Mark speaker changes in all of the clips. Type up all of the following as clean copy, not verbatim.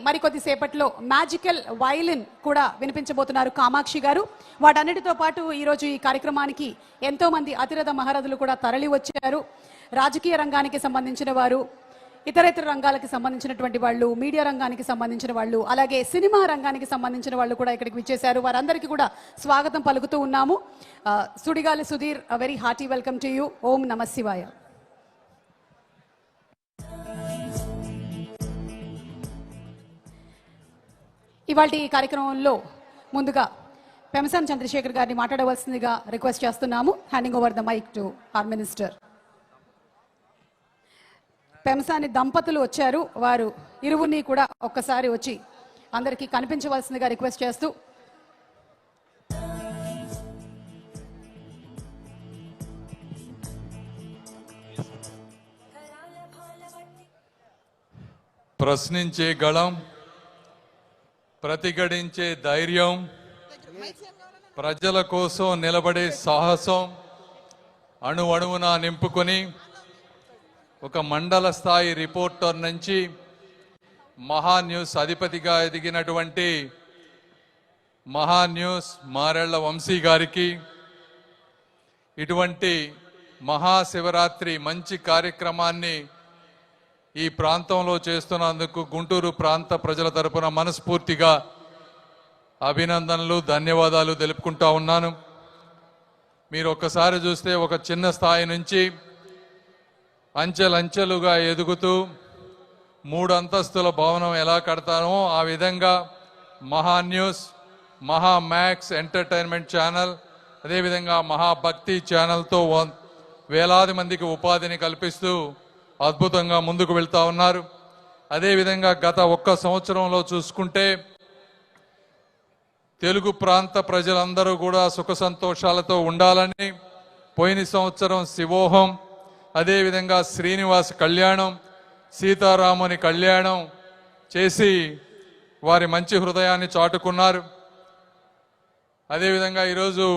Speaker 1: మరికొద్ది సేపట్లో magical violin కూడా వినిపించబోతున్నారు కామాక్షి గారు. వాటన్నిటితో పాటు ఈరోజు ఈ కార్యక్రమానికి ఎంతో మంది అతిరథ మహారథులు కూడా తరలి వచ్చారు. రాజకీయ రంగానికి సంబంధించిన వారు, ఇతర రంగాలకు సంబంధించినటువంటి వాళ్ళు, మీడియా రంగానికి సంబంధించిన వాళ్ళు, అలాగే సినిమా రంగానికి సంబంధించిన వాళ్ళు కూడా ఇక్కడికి విచ్చేశారు. వారందరికీ కూడా స్వాగతం పలుకుతూ ఉన్నాము. Sudigali Sudheer, very hearty welcome to you. ఓం నమ శివాయ. ఇవాళ ఈ కార్యక్రమంలో ముందుగా పెమసాని చంద్రశేఖర్ గారిని మాట్లాడవలసిందిగా రిక్వెస్ట్ చేస్తున్నాము. Handing over the mic to our minister. Pemmasani దంపతులు వచ్చారు. వారు ఇరువురిని కూడా ఒక్కసారి వచ్చి అందరికీ కనిపించవలసిందిగా రిక్వెస్ట్ చేస్తూ
Speaker 2: ప్రశ్నించే గళం, ప్రతిఘటించే ధైర్యం, ప్రజల కోసం నిలబడే సాహసం అణువణువున నింపుకొని ఒక మండల స్థాయి రిపోర్టర్ నుంచి మహా న్యూస్ అధిపతిగా ఎదిగినటువంటి మహా న్యూస్ మారెళ్ల వంశీ గారికి ఇటువంటి మహాశివరాత్రి మంచి కార్యక్రమాన్ని ఈ ప్రాంతంలో చేస్తున్నందుకు గుంటూరు ప్రాంత ప్రజల తరపున మనస్ఫూర్తిగా అభినందనలు, ధన్యవాదాలు తెలుపుకుంటా ఉన్నాను. మీరు ఒక్కసారి చూస్తే ఒక చిన్న స్థాయి నుంచి అంచెలంచెలుగా ఎదుగుతూ 3 అంతస్తుల భవనం ఎలా కడతానో ఆ విధంగా మహా న్యూస్, మహా మ్యాక్స్ ఎంటర్టైన్మెంట్ ఛానల్, అదేవిధంగా మహాభక్తి ఛానల్తో వేలాది మందికి ఉపాధిని కల్పిస్తూ అద్భుతంగా ముందుకు వెళ్తా ఉన్నారు. అదేవిధంగా గత 1 సంవత్సరంలో చూసుకుంటే తెలుగు ప్రాంత ప్రజలందరూ కూడా సుఖ సంతోషాలతో ఉండాలని పోయిన సంవత్సరం శివోహం, అదేవిధంగా శ్రీనివాస కళ్యాణం, సీతారాముని కళ్యాణం చేసి వారి మంచి హృదయాన్ని చాటుకున్నారు. అదేవిధంగా ఈరోజు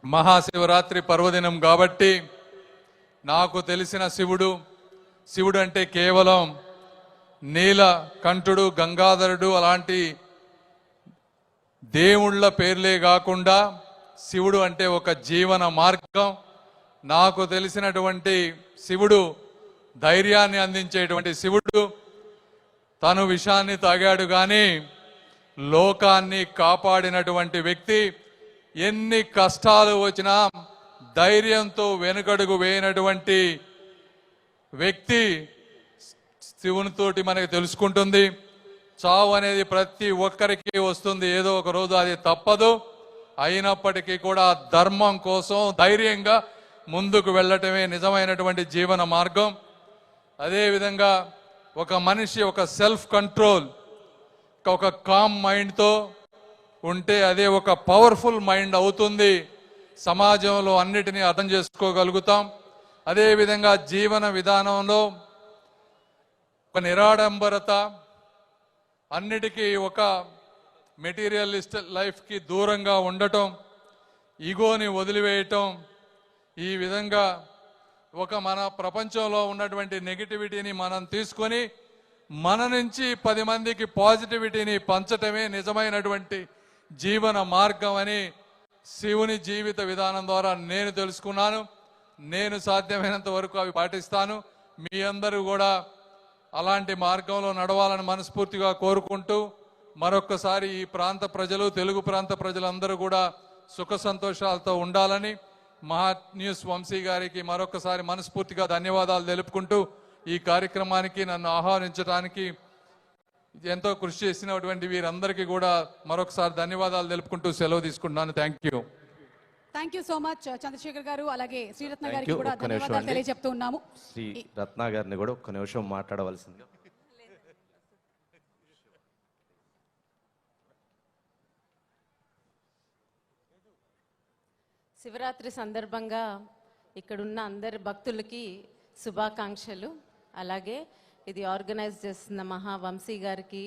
Speaker 2: మహాశివరాత్రి పర్వదినం కాబట్టి నాకు తెలిసిన శివుడు అంటే కేవలం నీలకంఠుడు, గంగాధరుడు అలాంటి దేవుళ్ళ పేర్లే కాకుండా శివుడు అంటే ఒక జీవన మార్గం. నాకు తెలిసినటువంటి శివుడు ధైర్యాన్ని అందించేటువంటి శివుడు. తను విషాన్ని తాగాడు కానీ లోకాన్ని కాపాడినటువంటి వ్యక్తి. ఎన్ని కష్టాలు వచ్చినా ధైర్యంతో వెనుకడుగు వేయనటువంటి వ్యక్తి శివునితోటి మనకి తెలుసుకుంటుంది. చావు అనేది ప్రతి ఒక్కరికి వస్తుంది, ఏదో ఒక రోజు, అది తప్పదు. అయినప్పటికీ కూడా ధర్మం కోసం ధైర్యంగా ముందుకు వెళ్ళటమే నిజమైనటువంటి జీవన మార్గం. అదేవిధంగా ఒక మనిషి ఒక సెల్ఫ్ కంట్రోల్, ఒక కామ్ మైండ్తో ఉంటే అదే ఒక పవర్ఫుల్ మైండ్ అవుతుంది. సమాజంలో అన్నిటినీ అర్థం చేసుకోగలుగుతాం. అదేవిధంగా జీవన విధానంలో ఒక నిరాడంబరత, అన్నిటికీ ఒక మెటీరియలిస్ట్ లైఫ్కి దూరంగా ఉండటం, ఈగోని వదిలివేయటం, ఈ విధంగా ఒక మన ప్రపంచంలో ఉన్నటువంటి నెగిటివిటీని మనం తీసుకొని మన నుంచి 10 మందికి పాజిటివిటీని పంచటమే నిజమైనటువంటి జీవన మార్గం అని శివుని జీవిత విధానం ద్వారా నేను తెలుసుకున్నాను. నేను సాధ్యమైనంత వరకు అవి పాటిస్తాను. మీ అందరూ కూడా అలాంటి మార్గంలో నడవాలని మనస్ఫూర్తిగా కోరుకుంటూ మరొక్కసారి ఈ ప్రాంత ప్రజలు, తెలుగు ప్రాంత ప్రజలందరూ కూడా సుఖ సంతోషాలతో ఉండాలని మహా న్యూస్ వంశీ గారికి మరొకసారి మనస్ఫూర్తిగా ధన్యవాదాలు తెలుపుకుంటూ ఈ కార్యక్రమానికి నన్ను ఆహ్వానించడానికి ఎంతో కృషి చేసినటువంటి వీరందరికీ కూడా మరొకసారి ధన్యవాదాలు తెలుపుకుంటూ సెలవు తీసుకుంటున్నాను. Thank you
Speaker 1: so much Chandrasekhar garu. అలాగే శ్రీరత్న గారికి కూడా ధన్యవాదాలు తెలియజెప్తూ ఉన్నాము.
Speaker 3: శ్రీరత్న గారిని కూడా ఒక్క నిమిషం మాట్లాడవలసిందిగా.
Speaker 4: శివరాత్రి సందర్భంగా ఇక్కడున్న అందరి భక్తులకి శుభాకాంక్షలు. అలాగే ఇది ఆర్గనైజ్ చేస్తున్న మహా వంశీ గారికి,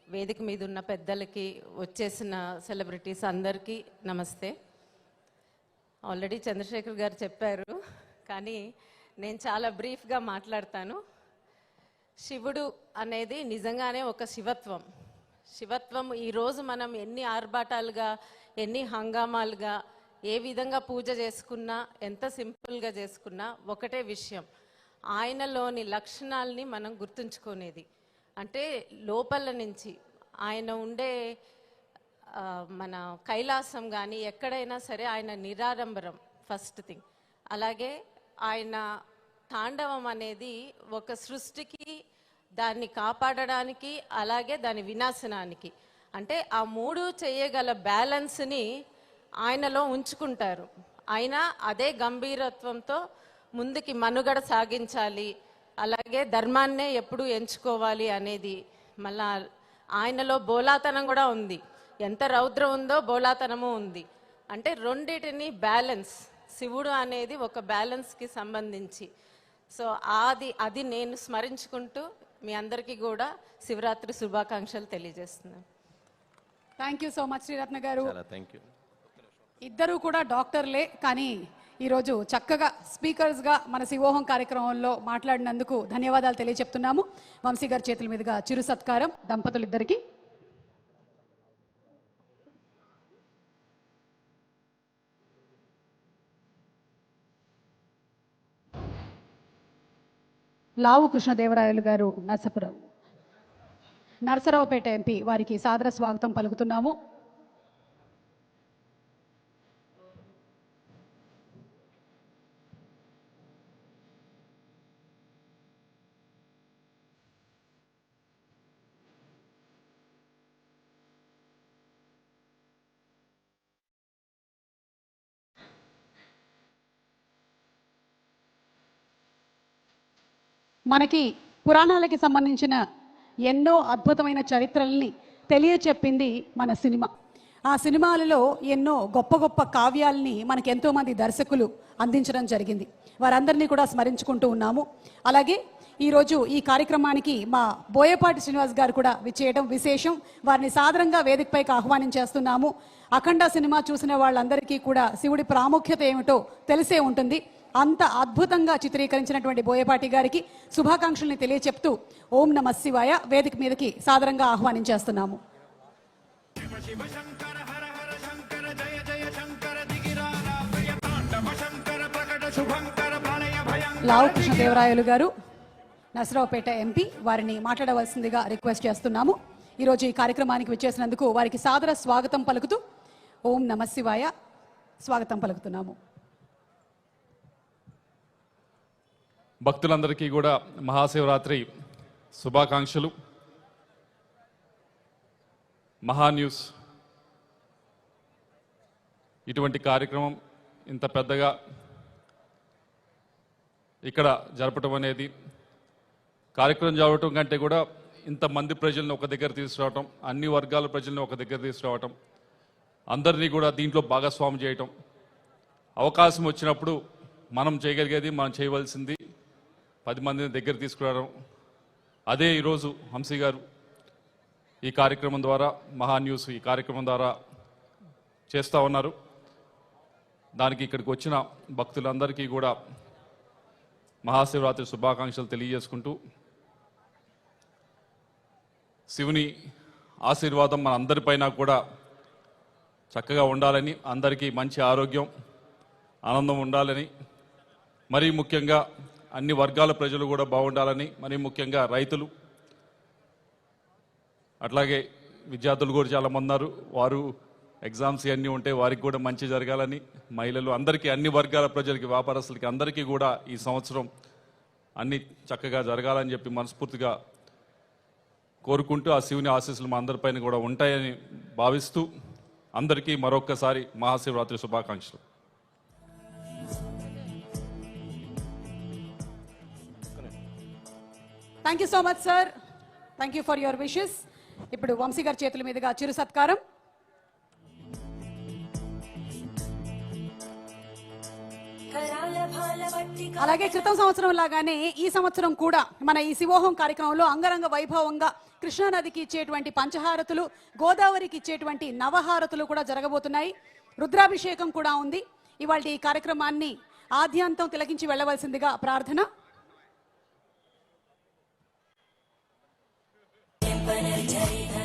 Speaker 4: వేదిక మీద ఉన్న పెద్దలకి, వచ్చేసిన సెలబ్రిటీస్ అందరికీ నమస్తే. ఆల్రెడీ చంద్రశేఖర్ గారు చెప్పారు, కానీ నేను చాలా బ్రీఫ్గా మాట్లాడతాను. శివుడు అనేది నిజంగానే ఒక శివత్వం. శివత్వం ఈరోజు మనం ఎన్ని ఆర్భాటాలుగా, ఎన్ని హంగామాలుగా, ఏ విధంగా పూజ చేసుకున్నా, ఎంత సింపుల్గా చేసుకున్నా ఒకటే విషయం, ఆయనలోని లక్షణాలని మనం గుర్తుంచుకునేది. అంటే లోపల నుంచి ఆయన ఉండే మన కైలాసం కానీ ఎక్కడైనా సరే ఆయన నిరాడంబరం ఫస్ట్ థింగ్. అలాగే ఆయన తాండవం అనేది ఒక సృష్టికి, దాన్ని కాపాడడానికి, అలాగే దాని వినాశనానికి, అంటే ఆ మూడు చేయగల బ్యాలెన్స్ని ఆయనలో ఉంచుకుంటారు. ఆయన అదే గంభీరత్వంతో ముందుకి మనుగడ సాగించాలి, అలాగే ధర్మాన్నే ఎప్పుడు ఎంచుకోవాలి అనేది. మళ్ళా ఆయనలో బోలాతనం కూడా ఉంది. ఎంత రౌద్రం ఉందో బోలాతనము ఉంది. అంటే రెండిటిని బ్యాలెన్స్, శివుడు అనేది ఒక బ్యాలెన్స్కి సంబంధించి. సో అది నేను స్మరించుకుంటూ మీ అందరికీ కూడా శివరాత్రి శుభాకాంక్షలు తెలియజేస్తున్నాను.
Speaker 1: Thank you so much Sriratna గారు.
Speaker 3: Thank you.
Speaker 1: ఇద్దరు కూడా డాక్టర్లే, కానీ ఈరోజు చక్కగా స్పీకర్స్గా మన శివోహం కార్యక్రమంలో మాట్లాడినందుకు ధన్యవాదాలు తెలియజెప్తున్నాము. వంశీ గారి చేతుల మీదుగా చిరు సత్కారం దంపతులిద్దరికి. లావు కృష్ణదేవరాయలు గారు నరసరావుపేట ఎంపీ, వారికి సాదర స్వాగతం పలుకుతున్నాము. మనకి పురాణాలకి సంబంధించిన ఎన్నో అద్భుతమైన చరిత్రల్ని తెలియచెప్పింది మన సినిమా. ఆ సినిమాలలో ఎన్నో గొప్ప గొప్ప కావ్యాల్ని మనకి ఎంతోమంది దర్శకులు అందించడం జరిగింది. వారందరినీ కూడా స్మరించుకుంటూ ఉన్నాము. అలాగే ఈరోజు ఈ కార్యక్రమానికి మా బోయపాటి శ్రీనివాస్ గారు కూడా విచ్చేయడం విశేషం. వారిని సాదరంగా వేదికపైకి ఆహ్వానించేస్తున్నాము. అఖండ సినిమా చూసిన వాళ్ళందరికీ కూడా శివుడి ప్రాముఖ్యత ఏమిటో తెలిసే ఉంటుంది. అంత అద్భుతంగా చిత్రీకరించినటువంటి బోయపాటి గారికి శుభాకాంక్షల్ని తెలియచెప్తూ ఓం నమ శివాయ వేదిక మీదకి సాదరంగా ఆహ్వానించేస్తున్నాము. లావు కృష్ణదేవరాయలు గారు నరసరావుపేట ఎంపీ, వారిని మాట్లాడవలసిందిగా రిక్వెస్ట్ చేస్తున్నాము. ఈరోజు ఈ కార్యక్రమానికి విచ్చేసినందుకు వారికి సాదర స్వాగతం పలుకుతూ ఓం నమ శివాయ స్వాగతం పలుకుతున్నాము.
Speaker 5: భక్తులందరికీ కూడా మహాశివరాత్రి శుభాకాంక్షలు. మహాన్యూస్ ఇటువంటి కార్యక్రమం ఇంత పెద్దగా ఇక్కడ జరపటం అనేది, కార్యక్రమం జరపటం కంటే కూడా ఇంతమంది ప్రజలను ఒక దగ్గర తీసుకురావటం, అన్ని వర్గాల ప్రజలను ఒక దగ్గర తీసుకురావటం, అందరినీ కూడా దీంట్లో భాగస్వామి చేయటం, అవకాశం వచ్చినప్పుడు మనం చేయగలిగేది, మనం చేయవలసింది 10 మందిని దగ్గర తీసుకురావడం. అదే ఈరోజు వంశీ గారు ఈ కార్యక్రమం ద్వారా, మహాన్యూస్ ఈ కార్యక్రమం ద్వారా చేస్తూ ఉన్నారు. దానికి ఇక్కడికి వచ్చిన భక్తులందరికీ కూడా మహాశివరాత్రి శుభాకాంక్షలు తెలియజేసుకుంటూ, శివుని ఆశీర్వాదం మన అందరిపైన కూడా చక్కగా ఉండాలని, అందరికీ మంచి ఆరోగ్యం, ఆనందం ఉండాలని, మరీ ముఖ్యంగా అన్ని వర్గాల ప్రజలు కూడా బాగుండాలని, మరీ ముఖ్యంగా రైతులు, అట్లాగే విద్యార్థులు కూడా చాలామంది ఉన్నారు, వారు ఎగ్జామ్స్ అన్నీ ఉంటే వారికి కూడా మంచి జరగాలని, మహిళలు అందరికీ, అన్ని వర్గాల ప్రజలకి, వ్యాపారస్తులకి అందరికీ కూడా ఈ సంవత్సరం అన్ని చక్కగా జరగాలని చెప్పి మనస్ఫూర్తిగా కోరుకుంటూ, ఆ శివుని ఆశీస్సులు మా అందరిపైన కూడా ఉంటాయని భావిస్తూ అందరికీ మరొక్కసారి మహాశివరాత్రి శుభాకాంక్షలు.
Speaker 1: Thank you so much sir, thank you for your wishes. ఇప్పుడు వంశీ గారి చేతుల మీదుగా చిరు సత్కారం. అలాగే క్రితం సంవత్సరం లాగానే ఈ సంవత్సరం కూడా మన ఈ శివోహం కార్యక్రమంలో అంగరంగ వైభవంగా కృష్ణానదికి ఇచ్చేటువంటి పంచహారతులు, గోదావరికి ఇచ్చేటువంటి నవహారతులు కూడా జరగబోతున్నాయి. రుద్రాభిషేకం కూడా ఉంది. ఇవాళ ఈ కార్యక్రమాన్ని ఆద్యాంతం తిలకించి వెళ్ళవలసిందిగా ప్రార్థన.
Speaker 6: జై